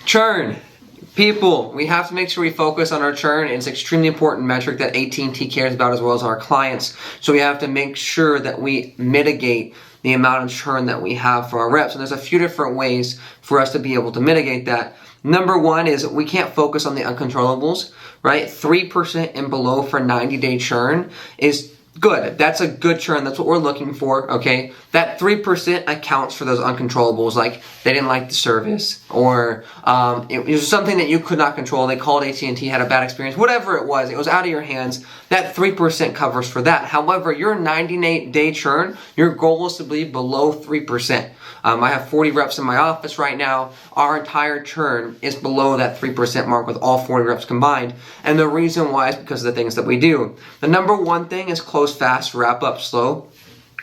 Churn. People, we have to make sure we focus on our churn. It's an extremely important metric that AT&T cares about as well as our clients. So we have to make sure that we mitigate the amount of churn that we have for our reps. And there's a few different ways for us to be able to mitigate that. Number one is we can't focus on the uncontrollables, right? 3% and below for 90-day churn is good. That's a good churn. That's what we're looking for, okay? That 3% accounts for those uncontrollables, like they didn't like the service, or it was something that you could not control. They called AT&T, had a bad experience, whatever it was out of your hands. That 3% covers for that. However, your 90-day churn, your goal is to be below 3%. I have 40 reps in my office right now. Our entire churn is below that 3% mark with all 40 reps combined. And the reason why is because of the things that we do. The number one thing is close fast, wrap up slow.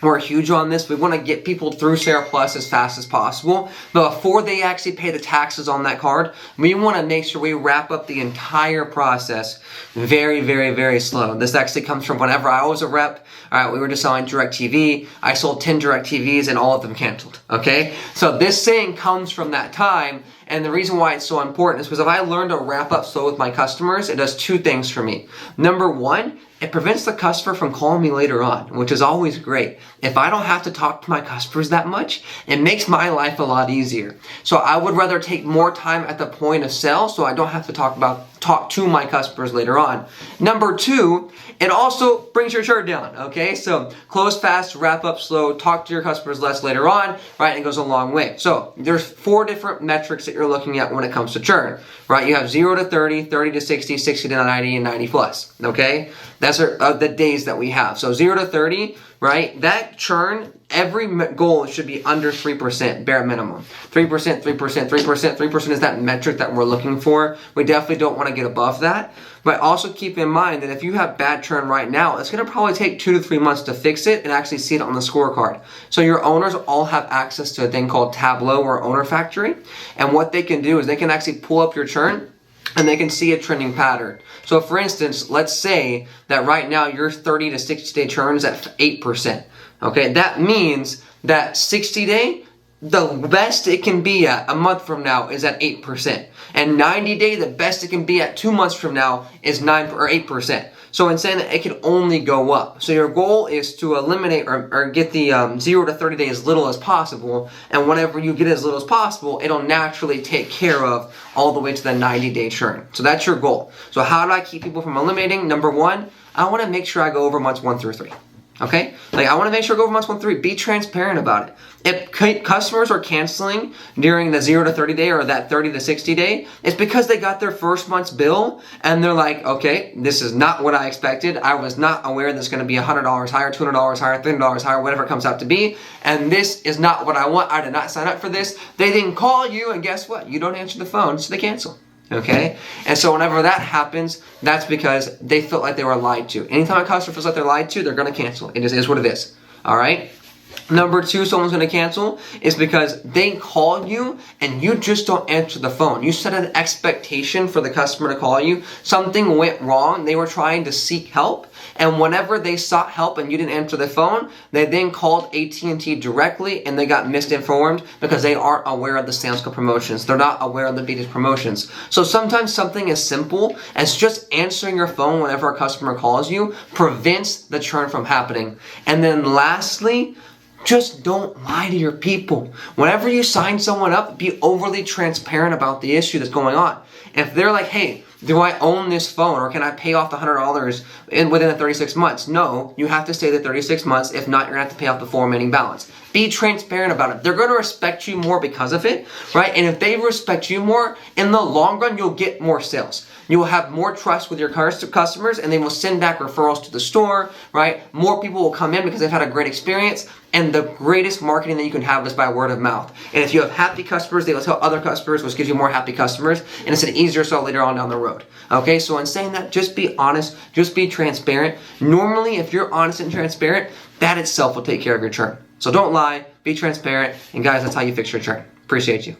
We're huge on this. We want to get people through Sarah Plus as fast as possible. But before they actually pay the taxes on that card, we want to make sure we wrap up the entire process very, very, very slow. This actually comes from whenever I was a rep. All right, we were just selling DirecTV. I sold 10 DirecTVs and all of them canceled. Okay? So this saying comes from that time. And the reason why it's so important is because if I learn to wrap up slow with my customers, it does two things for me. Number one, it prevents the customer from calling me later on, which is always great. If I don't have to talk to my customers that much, it makes my life a lot easier. So I would rather take more time at the point of sale so I don't have to talk to my customers later on. Number two, it also brings your churn down, okay? So close fast, wrap up slow, talk to your customers less later on, right? And it goes a long way. So there's 4 different metrics that you're looking at when it comes to churn, right? You have 0 to 30, 30 to 60, 60 to 90, and 90 plus, okay? That's the days that we have. So 0 to 30, right? That churn, every goal should be under 3%, bare minimum. 3%, 3%, 3%, 3% is that metric that we're looking for. We definitely don't want to get above that. But also keep in mind that if you have bad churn right now, it's going to probably take 2 to 3 months to fix it and actually see it on the scorecard. So your owners all have access to a thing called Tableau or Owner Factory. And what they can do is they can actually pull up your churn and they can see a trending pattern. So for instance, let's say that right now your 30 to 60 day churn is at 8%. Okay, that means that 60 day, the best it can be at a month from now is at 8%. And 90 day, the best it can be at 2 months from now is 9 or 8%. So in saying that it can only go up. So your goal is to eliminate or get the 0 to 30 day as little as possible. And whenever you get as little as possible, it'll naturally take care of all the way to the 90-day churn. So that's your goal. So how do I keep people from eliminating? Number one, I want to make sure I go over months 1 through 3. Okay? Like I want to make sure I go over months 1 through 3. Be transparent about it. If customers are canceling during the 0 to 30 day or that 30 to 60 day, it's because they got their first month's bill and they're like, okay, this is not what I expected. I was not aware this is going to be $100 higher, $200 higher, $300 higher, whatever it comes out to be. And this is not what I want. I did not sign up for this. They didn't call you and guess what? You don't answer the phone, so they cancel. Okay? And so whenever that happens, that's because they felt like they were lied to. Anytime a customer feels like they're lied to, they're going to cancel. It just is what it is. All right? Number two, someone's going to cancel is because they call you and you just don't answer the phone. You set an expectation for the customer to call you. Something went wrong. They were trying to seek help. And whenever they sought help and you didn't answer the phone, they then called AT&T directly and they got misinformed because they aren't aware of the sales call promotions. They're not aware of the BD's promotions. So sometimes something as simple as just answering your phone whenever a customer calls you prevents the churn from happening. And then lastly, just don't lie to your people. Whenever you sign someone up, be overly transparent about the issue that's going on. If they're like, hey, do I own this phone or can I pay off the $100 within the 36 months? No, you have to stay the 36 months. If not, you're going to have to pay off the full remaining balance. Be transparent about it. They're going to respect you more because of it, right? And if they respect you more, in the long run, you'll get more sales. You will have more trust with your customers and they will send back referrals to the store, right? More people will come in because they've had a great experience. And the greatest marketing that you can have is by word of mouth. And if you have happy customers, they will tell other customers, which gives you more happy customers. And it's an easier sell later on down the road. Okay, so in saying that, just be honest, just be transparent. Normally, if you're honest and transparent, that itself will take care of your churn. So don't lie, be transparent, and guys, that's how you fix your churn. Appreciate you.